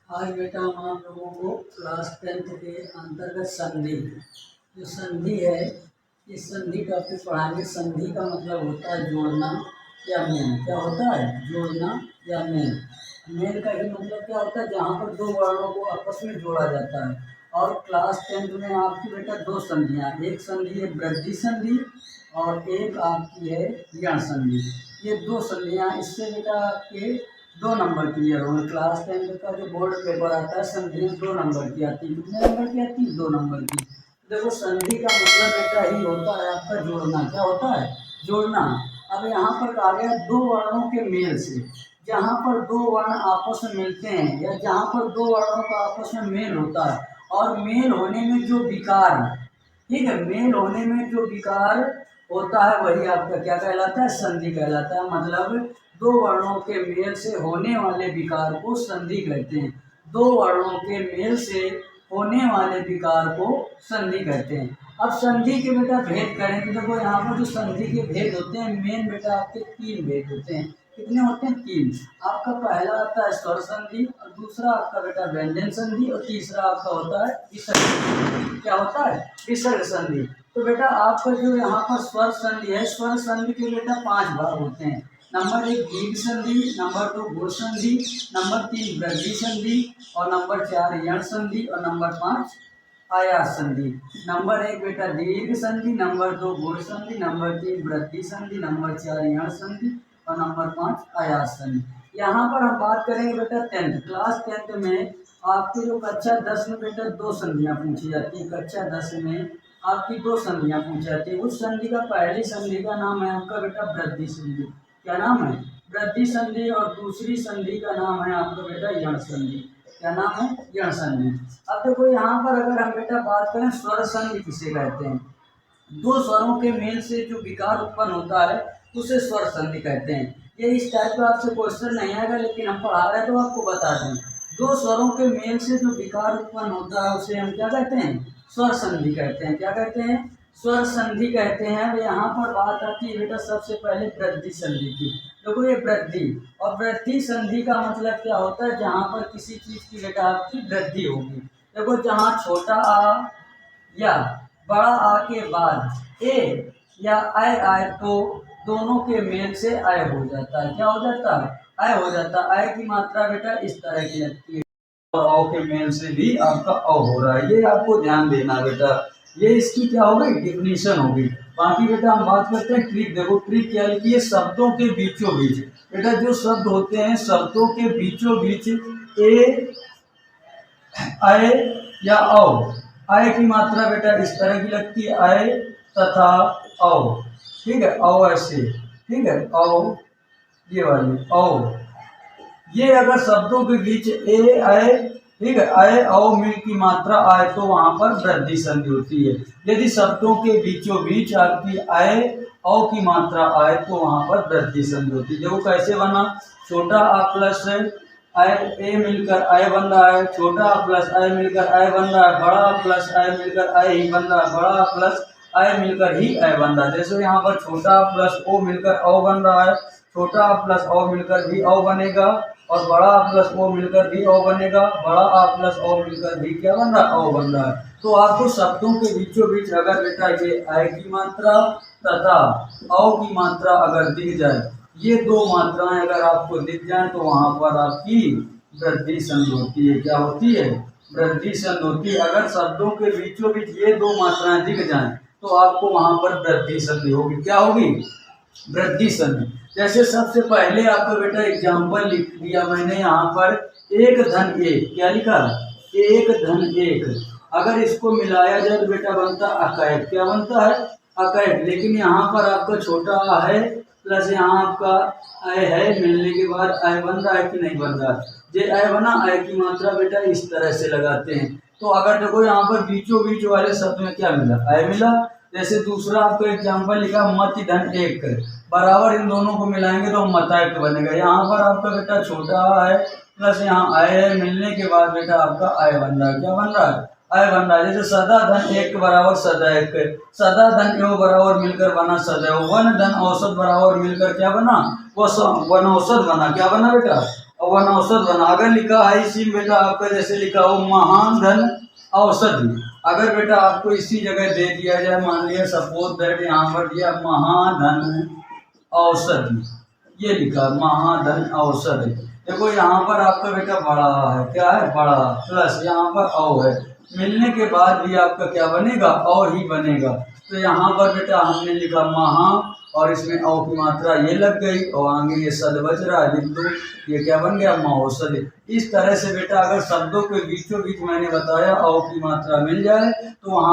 आज बेटा हम आप लोगों को क्लास 10th के अंतर्गत संधि, जो संधि है, इस संधि टॉपिक पढ़ाएंगे। संधि का मतलब होता है जोड़ना या मेल। क्या होता है? जोड़ना या मेल। मेल का ही मतलब क्या होता है? जहाँ पर दो वर्णों को आपस में जोड़ा जाता है। और क्लास 10th में आपकी बेटा दो संधियाँ, एक संधि है वृद्धि संधि और एक आपकी है यण संधि। ये दो संधियाँ, इससे बेटा आपके 2 नंबर क्लियर होंगे। क्लास 10th का जो बोर्ड पेपर आता है, संधि 2 नंबर की आती है। कितने नंबर की आती है? 2 नंबर की। देखो, संधि का मतलब बेटा ही होता है आपका जोड़ना। क्या होता है? जोड़ना। अब यहाँ पर आ गया दो वर्णों के मेल से। जहाँ पर दो वर्ण आपस में मिलते हैं या जहाँ पर दो वर्णों का आपस में मेल होता है और मेल होने में जो विकार, ठीक है, मेल होने में जो विकार होता है वही आपका क्या कहलाता है? संधि कहलाता है। मतलब दो वर्णों के मेल से होने वाले विकार को संधि कहते हैं। दो वर्णों के मेल से होने वाले विकार को संधि कहते हैं। अब संधि के बेटा भेद करें तो देखो, यहाँ पर जो संधि के भेद होते हैं, मेन बेटा आपके 3 भेद होते हैं। कितने होते हैं? 3। आपका पहला आता है स्वर संधि, और दूसरा आपका बेटा व्यंजन संधि, और तीसरा आपका होता है विसर्ग संधि। क्या होता है? विसर्ग संधि। तो बेटा आपका जो यहाँ पर स्वर संधि है, स्वर संधि के बेटा 5 भाग होते हैं। नंबर 1 दीर्घ संधि, नंबर 2 गुण संधि, नंबर 3 वृद्धि संधि, और नंबर 4 यण संधि, और नंबर 5 आयास संधि। नंबर 1 बेटा दीर्घ संधि, नंबर 2 गुण संधि, नंबर 3 वृद्धि संधि, नंबर 4 यण संधि, और नंबर 5 आयास संधि। यहाँ पर हम बात करेंगे बेटा 10th, क्लास 10th में आपके जो कक्षा 10 में बेटा 2 संधियाँ पूछी जाती है। कक्षा 10 में आपकी 2 संधियाँ पूछी जाती है। उस संधि का पहली संधि का नाम है आपका बेटा वृद्धि संधि। क्या नाम है? वृद्धि संधि। और दूसरी संधि का नाम है आपका बेटा यण संधि। क्या नाम है? यण संधि। अब देखो, यहाँ पर अगर हम बेटा बात करें स्वर संधि किसे कहते हैं, दो स्वरों के मेल से जो विकार उत्पन्न होता है उसे स्वर संधि कहते हैं। ये इस टाइप का आपसे क्वेश्चन नहीं आएगा, लेकिन हम पढ़ा रहे हैं तो आपको बता दें। दो स्वरों के मेल से जो विकार उत्पन्न होता है उसे हम क्या कहते हैं? स्वर संधि कहते हैं। क्या कहते हैं? स्वर संधि कहते हैं। अब यहाँ पर बात आती है बेटा सबसे पहले वृद्धि संधि की। देखो, ये वृद्धि और वृद्धि संधि का मतलब क्या होता है? जहाँ पर किसी चीज की बेटा आपकी वृद्धि होगी। देखो, जहाँ छोटा आ या बड़ा आ के बाद ए या आय आए तो दोनों के मेल से आय हो जाता है। क्या हो जाता है? आय हो जाता है। आय की मात्रा बेटा इस तरह की लगती है, और औ के मेल से भी आपका औ हो रहा है। ये आपको ध्यान देना बेटा। ये इसकी क्या हो गई? डिफिनीशन होगी। बाकी बेटा हम बात करते हैं ट्रिक। देखो, ट्रिक क्या लिखी है? शब्दों के बीचों बीच बेटा जो शब्द होते हैं, शब्दों के बीचों बीच ए आय या औ, आय की मात्रा बेटा इस तरह की लगती है, आय तथा औ। ठीक है, औ ऐसे, ठीक है, औ ये वाली औ। ये अगर शब्दों के बीच ए आय, ठीक है, आय औ मिल की मात्रा आय तो वहां पर वृद्धि संधि होती है। यदि शब्दों के बीचों बीच आपकी आय औ की मात्रा आय तो वहां पर वृद्धि संधि होती है। देखो कैसे बना? छोटा आ प्लस आय ए मिलकर आय बन रहा है, छोटा आ प्लस आय मिलकर आय बन रहा है, बड़ा आ प्लस आय मिलकर आय ही बन रहा है, बड़ा आ प्लस आय मिलकर ही आय बन रहा है। जैसे यहाँ पर छोटा आ प्लस ओ मिलकर औ बन रहा है, छोटा आ प्लस औ मिलकर भी औ बनेगा, और बड़ा आ प्लस ओ मिलकर भी औ बनेगा, बड़ा आ प्लस औ मिलकर भी क्या बन रहा है? औ बन रहा है। तो आपको शब्दों के बीचों बीच अगर बेटा ये आय की मात्रा तथा औ की मात्रा अगर दिख जाए, ये दो मात्राएं अगर आपको दिख जाए तो वहां पर आपकी वृद्धि संधि होती है। क्या होती है? वृद्धि संधि होती है। अगर शब्दों के बीचों बीच ये दो मात्राएं दिख जाएं तो आपको वहां पर वृद्धि संधि होगी। क्या होगी? वृद्धि संधि। जैसे सबसे पहले आपको बेटा एग्जाम्पल लिख दिया मैंने यहाँ पर, एक धन एक। क्या लिखा? एक धन एक। अगर इसको मिलाया जाए तो बेटा बनता अकैट। क्या बनता है? अकैट। लेकिन यहाँ पर आपका छोटा आ है प्लस यहाँ आपका आय है, मिलने के बाद आय बन रहा है कि नहीं बन रहा है? ये आय बना, आय की मात्रा बेटा इस तरह से लगाते हैं। तो अगर देखो यहाँ पर बीचों बीच वाले शब्द में क्या मिला? आय मिला। जैसे दूसरा आपको एग्जाम्पल लिखा मत धन एक, बराबर इन दोनों को मिलाएंगे तो मतायत बनेगा। यहाँ पर आपका बेटा छोटा है प्लस यहाँ आय है, मिलने के बाद बेटा आपका आय बन रहा है। क्या बन रहा है? आय बन रहा है। जैसे सदा धन एक बराबर सदा एक, सदा धन एवं बराबर मिलकर बना सदैव, वन धन औसत बराबर मिलकर क्या बना? वो वनौसत बना। क्या बना बेटा? और वनौषध वन अगर लिखा है इसी में बेटा आपका जैसे लिखा हो महान धन औषधि, अगर बेटा आपको इसी जगह दे दिया जाए, मान लिया सपोज दैट यहाँ पर दिया महाधन औषधि, ये लिखा महाधन औषधि। देखो यहाँ पर आपका बेटा बड़ा है, क्या है बड़ा, प्लस यहाँ पर औ है, मिलने के बाद भी आपका क्या बनेगा और ही बनेगा। तो यहाँ पर बेटा हमने लिखा महा और इसमें औ की मात्रा ये लग गई और आगे ये सद बच रहा है बिंदु, ये क्या बन गया महोषधि। इस तरह से बेटा अगर शब्दों के बीचों बीच मैंने बताया औ की मात्रा मिल जाए तो वहाँ